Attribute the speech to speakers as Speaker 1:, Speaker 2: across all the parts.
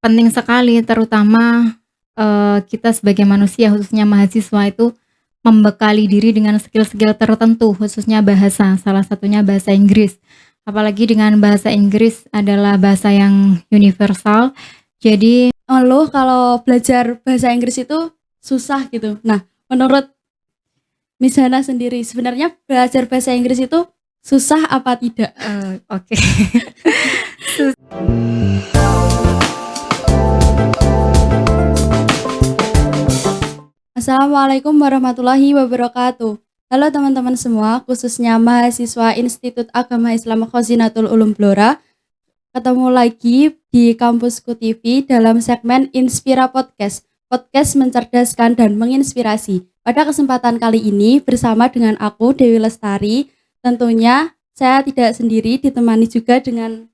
Speaker 1: Penting sekali terutama, kita sebagai manusia khususnya mahasiswa itu membekali diri dengan skill-skill tertentu khususnya bahasa, salah satunya bahasa Inggris. Apalagi dengan bahasa Inggris adalah bahasa yang universal, jadi
Speaker 2: Ngeluh kalau belajar bahasa Inggris itu susah gitu. Nah, menurut Miss Hana sendiri, sebenarnya belajar bahasa Inggris itu susah apa tidak?
Speaker 1: Oke.
Speaker 2: Assalamualaikum warahmatullahi wabarakatuh. Halo teman-teman semua, khususnya mahasiswa Institut Agama Islam Khazinatul Ulum Blora. Ketemu lagi di Kampusku TV dalam segmen Inspira Podcast. Podcast mencerdaskan dan menginspirasi. Pada kesempatan kali ini bersama dengan aku Dewi Lestari. Tentunya saya tidak sendiri, ditemani juga dengan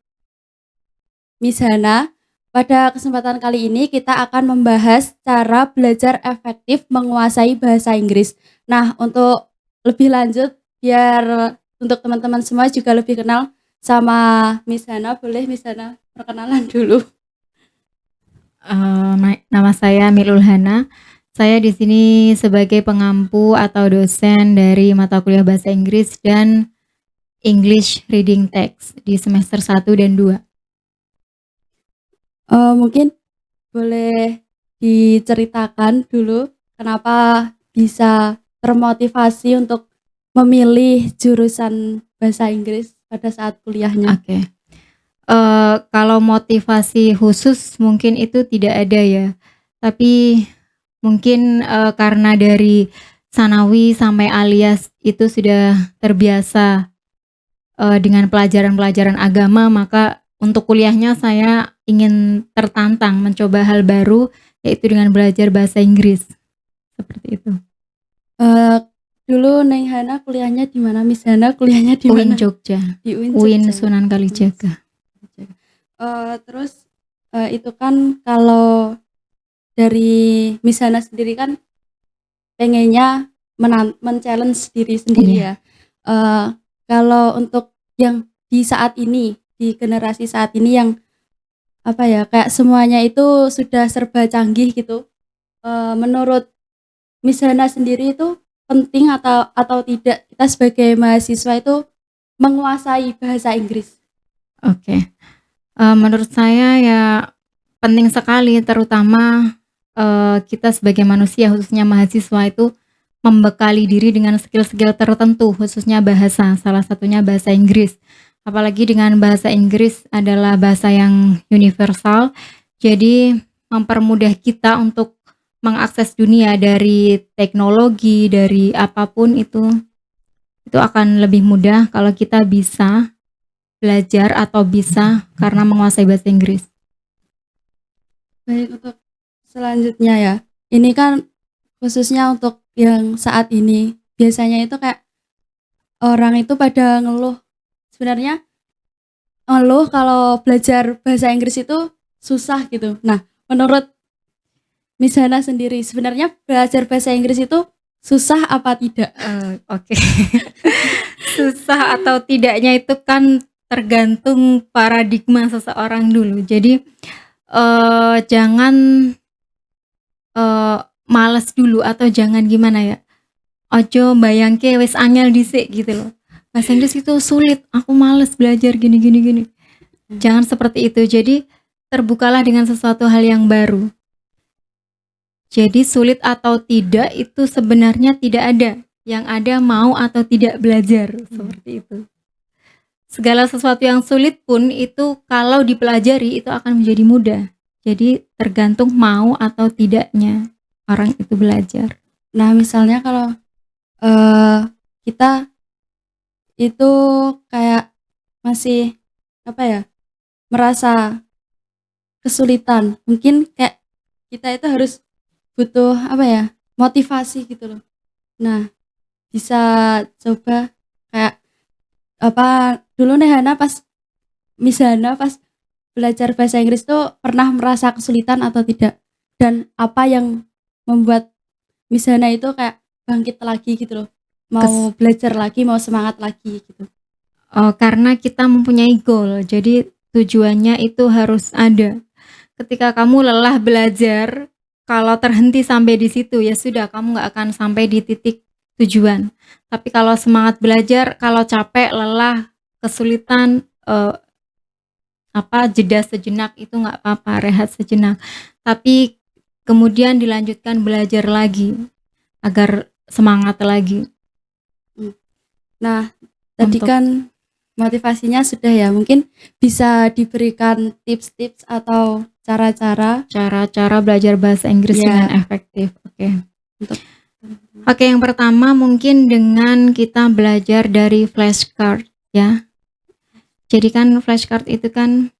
Speaker 2: Miss Hana. Pada kesempatan kali ini kita akan membahas cara belajar efektif menguasai bahasa Inggris. Nah, untuk lebih lanjut, biar untuk teman-teman semua juga lebih kenal sama Miss Hana, boleh Miss Hana perkenalan dulu.
Speaker 1: Nama saya Milul Hana. Saya di sini sebagai pengampu atau dosen dari mata kuliah bahasa Inggris dan English Reading Text di semester 1 dan 2.
Speaker 2: Mungkin boleh diceritakan dulu kenapa bisa termotivasi untuk memilih jurusan bahasa Inggris pada saat kuliahnya.
Speaker 1: Oke. Kalau motivasi khusus mungkin itu tidak ada ya, tapi mungkin, karena dari Tsanawi sampai Alias itu sudah terbiasa, dengan pelajaran-pelajaran agama, maka untuk kuliahnya saya ingin tertantang mencoba hal baru, yaitu dengan belajar bahasa Inggris, seperti itu.
Speaker 2: Dulu Neng Hana kuliahnya di mana? Miss Hana kuliahnya di
Speaker 1: UIN
Speaker 2: mana?
Speaker 1: Jogja,
Speaker 2: Di
Speaker 1: UIN
Speaker 2: Jogja.
Speaker 1: Sunan Kalijaga.
Speaker 2: Terus itu kan kalau dari Miss Hana sendiri kan pengennya men-challenge diri sendiri
Speaker 1: Iya.
Speaker 2: ya. Kalau untuk yang di saat ini, di generasi saat ini yang apa ya, kayak semuanya itu sudah serba canggih gitu. Menurut Miss Hana sendiri itu penting atau tidak kita sebagai mahasiswa itu menguasai bahasa Inggris?
Speaker 1: Oke. Menurut saya ya penting sekali terutama, kita sebagai manusia khususnya mahasiswa itu membekali diri dengan skill-skill tertentu khususnya bahasa, salah satunya bahasa Inggris. Apalagi dengan bahasa Inggris adalah bahasa yang universal, jadi mempermudah kita untuk mengakses dunia dari teknologi, dari apapun itu akan lebih mudah kalau kita bisa belajar atau bisa karena menguasai bahasa Inggris.
Speaker 2: Baik, untuk selanjutnya ya, ini kan khususnya untuk yang saat ini, biasanya itu kayak orang itu pada ngeluh, sebenarnya ngeluh kalau belajar bahasa Inggris itu susah gitu. Nah, menurut Miss Hana sendiri, sebenarnya belajar bahasa Inggris itu susah apa tidak?
Speaker 1: Oke. Susah atau tidaknya itu kan tergantung paradigma seseorang dulu. Jadi, jangan, males dulu atau jangan gimana ya, ojo mbayangke wis angel dhisik gitu loh. Bahasa Inggris itu sulit, aku males belajar gini. Jangan seperti itu. Jadi, terbukalah dengan sesuatu hal yang baru. Jadi sulit atau tidak itu sebenarnya tidak ada. Yang ada mau atau tidak belajar, seperti itu. Segala sesuatu yang sulit pun itu kalau dipelajari itu akan menjadi mudah. Jadi tergantung mau atau tidaknya orang itu belajar.
Speaker 2: Nah, misalnya kalau kita itu kayak masih apa ya, merasa kesulitan, mungkin kayak kita itu harus butuh apa ya, motivasi gitu loh. Nah, bisa coba kayak apa dulu nih Hana pas Miss Hana pas belajar bahasa Inggris tuh pernah merasa kesulitan atau tidak? Dan apa yang membuat Miss Hana itu kayak bangkit lagi gitu loh, mau belajar lagi, mau semangat lagi gitu?
Speaker 1: Karena kita mempunyai goal, jadi tujuannya itu harus ada. ketika kamu lelah belajar, kalau terhenti sampai di situ, ya sudah kamu nggak akan sampai di titik tujuan. Tapi kalau semangat belajar, kalau capek, lelah, kesulitan, jeda sejenak itu nggak apa-apa, rehat sejenak. Tapi kemudian dilanjutkan belajar lagi, agar semangat lagi
Speaker 2: Nah, tadi
Speaker 1: untuk
Speaker 2: kan motivasinya sudah ya, mungkin bisa diberikan tips-tips atau cara-cara
Speaker 1: cara-cara belajar bahasa Inggris dengan
Speaker 2: ya
Speaker 1: efektif. Oke.
Speaker 2: untuk
Speaker 1: Oke, yang pertama mungkin dengan kita belajar dari flashcard ya. Jadi kan flashcard itu kan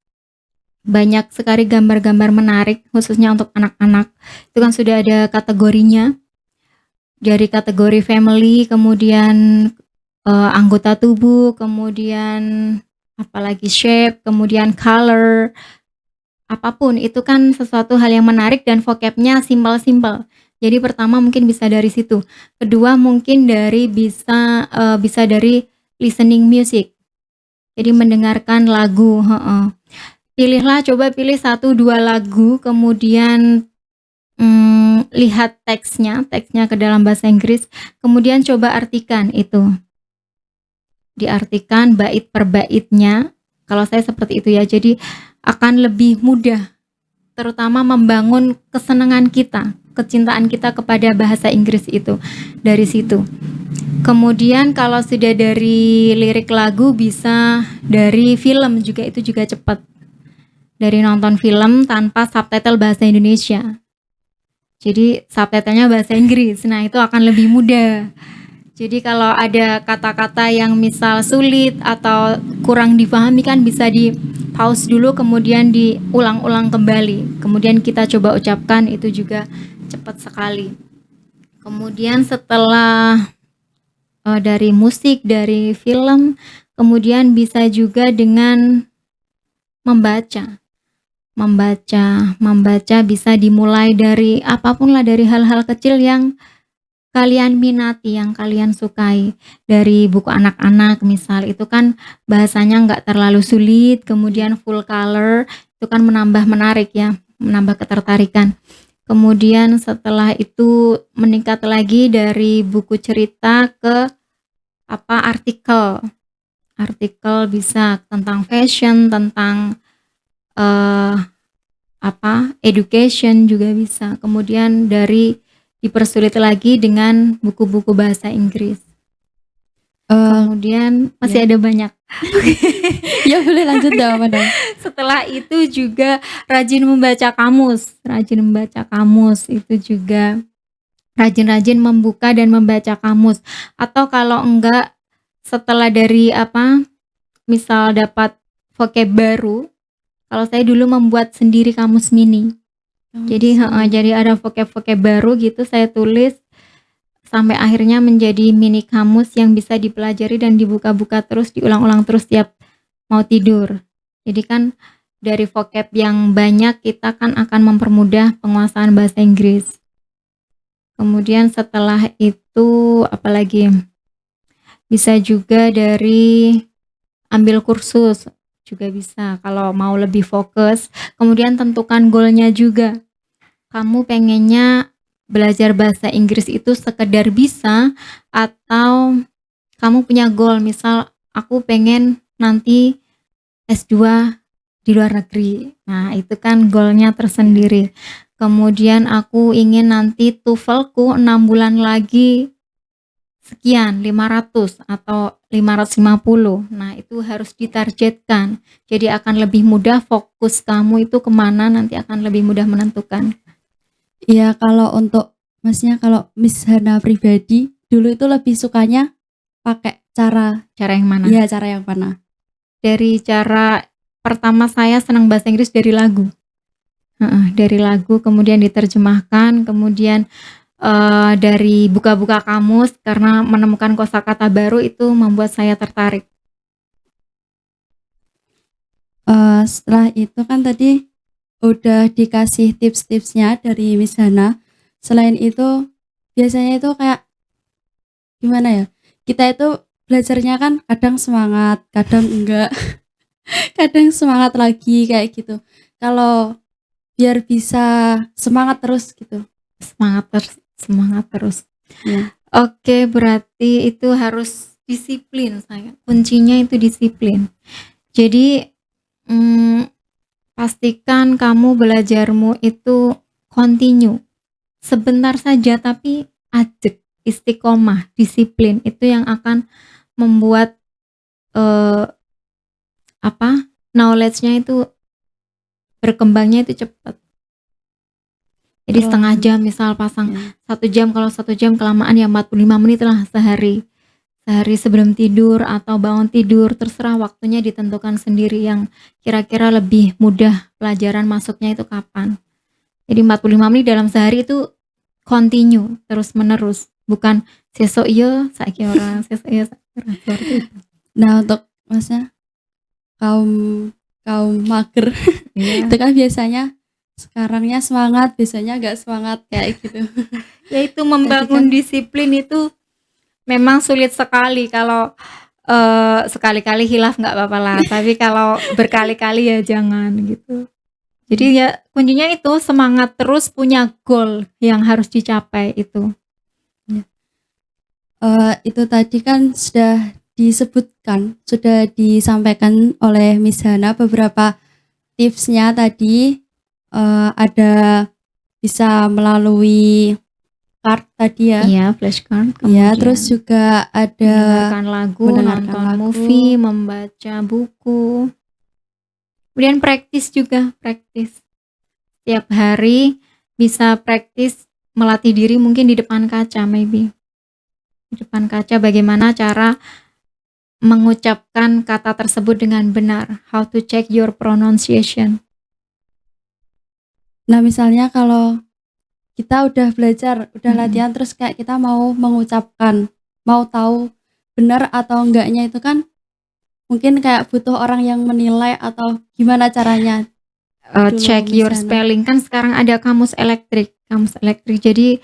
Speaker 1: banyak sekali gambar-gambar menarik khususnya untuk anak-anak. Itu kan sudah ada kategorinya. Dari kategori family, kemudian anggota tubuh, kemudian apalagi shape, kemudian color, apapun itu kan sesuatu hal yang menarik dan vocabnya simpel-simpel. Jadi pertama mungkin bisa dari situ. Kedua mungkin bisa dari listening music. Jadi mendengarkan lagu, heeh. Coba pilih 1, 2 lagu kemudian, lihat teksnya ke dalam bahasa Inggris, kemudian coba artikan itu. Diartikan bait per baitnya, kalau saya seperti itu ya. Jadi akan lebih mudah, terutama membangun kesenangan kita, kecintaan kita kepada bahasa Inggris itu dari situ. Kemudian kalau sudah dari lirik lagu bisa dari film juga, itu juga cepat. Dari nonton film tanpa subtitle bahasa Indonesia. Jadi subtitlenya bahasa Inggris. Nah, itu akan lebih mudah. Jadi kalau ada kata-kata yang misal sulit atau kurang dipahami kan bisa di pause dulu kemudian diulang-ulang kembali. Kemudian kita coba ucapkan, itu juga cepat sekali. Kemudian setelah dari musik, dari film, kemudian bisa juga dengan membaca. Membaca bisa dimulai dari apapun lah, dari hal-hal kecil yang kalian minati, yang kalian sukai. Dari buku anak-anak misal, itu kan bahasanya nggak terlalu sulit, kemudian full color, itu kan menambah menarik ya, menambah ketertarikan. Kemudian setelah itu meningkat lagi dari buku cerita ke artikel. Artikel bisa tentang fashion, tentang education juga bisa. Kemudian dipersulit lagi dengan buku-buku bahasa Inggris. Kemudian masih
Speaker 2: ya.
Speaker 1: ada banyak.
Speaker 2: Ya boleh lanjut dong, Madam.
Speaker 1: Setelah itu juga rajin membaca kamus, itu juga rajin-rajin membuka dan membaca kamus. Atau kalau enggak, setelah dari misal dapat vocab baru, kalau saya dulu membuat sendiri kamus mini. Jadi ada vocab-vocab baru gitu saya tulis sampai akhirnya menjadi mini kamus yang bisa dipelajari dan dibuka-buka terus, diulang-ulang terus tiap mau tidur. Jadi kan dari vocab yang banyak kita kan akan mempermudah penguasaan bahasa Inggris. Kemudian setelah itu apalagi? Bisa juga dari ambil kursus juga bisa kalau mau lebih fokus. Kemudian tentukan goalnya juga. Kamu pengennya belajar bahasa Inggris itu sekedar bisa atau kamu punya goal, misal aku pengen nanti S2 di luar negeri. Nah, itu kan goalnya tersendiri. Kemudian aku ingin nanti TOEFL-ku 6 bulan lagi sekian, 500 atau 550. Nah, itu harus ditargetkan. Jadi akan lebih mudah fokus kamu itu kemana, nanti akan lebih mudah menentukan.
Speaker 2: Ya kalau untuk Masnya, kalau Miss Hana pribadi dulu itu lebih sukanya pakai cara
Speaker 1: Cara yang mana?
Speaker 2: ya cara yang mana?
Speaker 1: Dari cara pertama saya senang bahasa Inggris dari lagu. Dari lagu kemudian diterjemahkan, kemudian dari buka-buka kamus karena menemukan kosakata baru itu membuat saya tertarik.
Speaker 2: Setelah itu kan tadi udah dikasih tips-tipsnya dari Miss Hana. Selain itu biasanya itu kayak gimana ya? Kita itu belajarnya kan kadang semangat, kadang enggak. Kadang semangat lagi kayak gitu. Kalau biar bisa semangat terus gitu.
Speaker 1: Semangat terus.
Speaker 2: Ya.
Speaker 1: Oke, berarti itu harus disiplin saya. Kuncinya itu disiplin. Jadi pastikan kamu belajarmu itu continue. Sebentar saja tapi ajak, istiqomah, disiplin itu yang akan membuat knowledge-nya itu berkembangnya itu cepat. Jadi
Speaker 2: Kalau
Speaker 1: setengah jam misal pasang
Speaker 2: ya.
Speaker 1: 1 jam, kalau 1 jam kelamaan ya 45 menit lah sehari. Sehari sebelum tidur atau bangun tidur, terserah waktunya ditentukan sendiri yang kira-kira lebih mudah pelajaran masuknya itu kapan. Jadi 45 menit dalam sehari itu continue, terus menerus. Bukan sesuk iya, saiki ora, sesuk iya, saiki ora, seperti itu.
Speaker 2: Nah, untuk Masnya kaum mager
Speaker 1: Iya.
Speaker 2: itu kan biasanya sekarangnya semangat, biasanya nggak semangat kayak gitu.
Speaker 1: Ya itu membangun
Speaker 2: kan-
Speaker 1: disiplin itu memang sulit sekali. Kalau sekali-kali hilaf nggak apa-apa lah, tapi kalau berkali-kali ya jangan gitu. Jadi ya kuncinya itu semangat, terus punya goal yang harus dicapai itu.
Speaker 2: Itu tadi kan sudah disebutkan, sudah disampaikan oleh Miss Hana beberapa tipsnya tadi. Ada bisa melalui card tadi ya.
Speaker 1: Iya, flashcard.
Speaker 2: Ya,
Speaker 1: Kemudian
Speaker 2: terus juga ada
Speaker 1: mendengarkan lagu,
Speaker 2: mendengarkan
Speaker 1: nonton
Speaker 2: lagu.
Speaker 1: movie, membaca buku. Kemudian praktis juga, praktis. Tiap hari bisa praktis melatih diri mungkin di depan kaca maybe. Di depan kaca bagaimana cara mengucapkan kata tersebut dengan benar. How to check your pronunciation.
Speaker 2: Nah, misalnya kalau kita udah belajar, udah latihan, terus kayak kita mau mengucapkan, mau tahu benar atau enggaknya itu kan mungkin kayak butuh orang yang menilai atau gimana caranya.
Speaker 1: Check your spelling, kan sekarang ada kamus elektrik. Jadi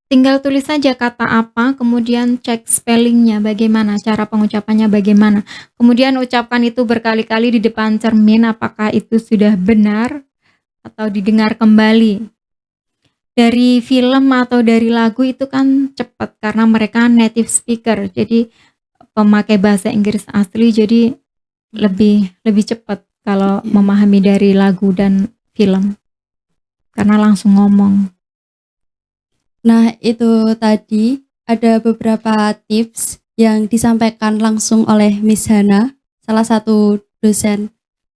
Speaker 1: tinggal tulis saja kata apa, kemudian cek spellingnya bagaimana, cara pengucapannya bagaimana. Kemudian ucapkan itu berkali-kali di depan cermin, apakah itu sudah benar atau didengar kembali. Dari film atau dari lagu itu kan cepat karena mereka native speaker, jadi pemakai bahasa Inggris asli, jadi lebih cepat kalau memahami dari lagu dan film karena langsung ngomong.
Speaker 2: Nah, itu tadi ada beberapa tips yang disampaikan langsung oleh Miss Hana, salah satu dosen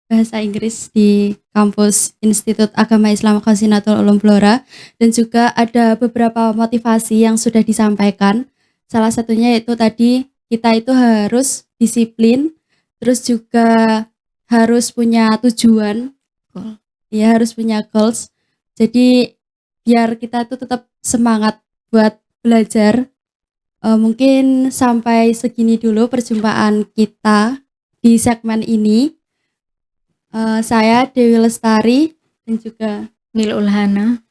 Speaker 2: bahasa Inggris di kampus Institut Agama Islam Khazinatul Ulum Blora, dan juga ada beberapa motivasi yang sudah disampaikan. Salah satunya yaitu tadi kita itu harus disiplin, terus juga harus punya tujuan, ya harus punya goals. Jadi biar kita itu tetap semangat buat belajar. Mungkin sampai segini dulu perjumpaan kita di segmen ini. Saya Dewi Lestari dan juga
Speaker 1: Nil Ulhana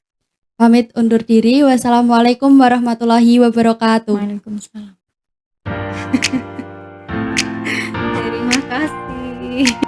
Speaker 2: pamit undur diri. Wassalamualaikum warahmatullahi wabarakatuh.
Speaker 1: Waalaikumsalam. Terima kasih.